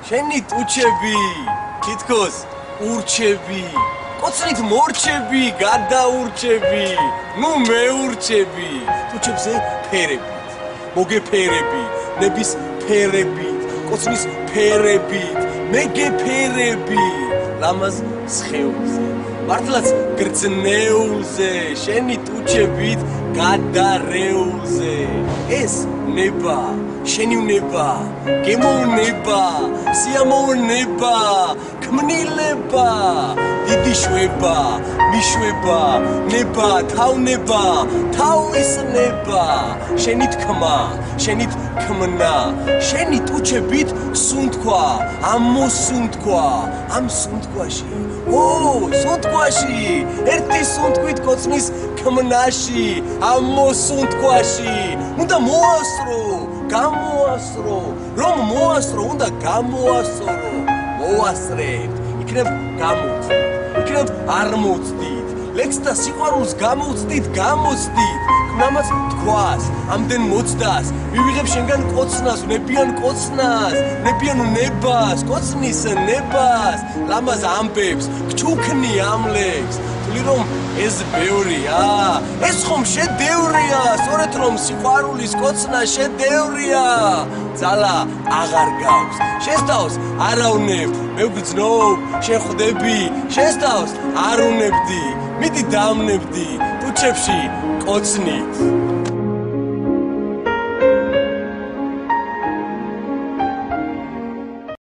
შენი ტუჩები, თითქოს ურჩები, კოცნით მორჩები, გადაურჩები, ნუ მეურჩები, ტუჩებზე ფერებით, მოგეფერებით, ნების ფერებით, კოცნის ფერებით, მეგეფერებით, ლამაზ სხეულზე, მართლაც გრძნეულზე, შენი ტუჩებით გადარეულზე, ეს ნება, შენი უნება, გემოვნება, სიამოვნება, ქმნილება, დიდი შვება, მიშვება, ნება, თავნება, თავისნება, შენი თქმა, შენი ქმნა, შენი ტუჩებით სუნთქვა, ამოსუნთქვა, ამ სუნთქვაში, სუნთქვაში, ერთი სუნთქვით კოცნის ქმნაში, ამოსუნთქვაში, უნდა მოასრო, გამოასრო, რომ მოასრო, უნდა გამოასრო, მოასრებთ, იქნებ გამოცდით, იქნებ არ მოცდით, ლექსთა სიყვარულს გამოცდით, გამოცდით, ქმნამაც თქვას, ამდენ მოცდას, მივიღებ შენგან კოცნას, ვნებიან კოცნას, ვნებიან ნებას, კოცნის ნებას, ლამაზ ამბებს, გჩუქნი ამ ლექსს, თვლი რომ ეს ბევრია, ეს ხომ შედევრია, სწორედ რომ სიყვარულის კოცნა შედევრია, ძალა აღარ გაქვს, შენს თავს არ ავნებ, მე ვგრძნობ, შენ ხვდები, შენს თავს არ უნებდი, მიდი დამნებდი, ტუჩებში კოცნით.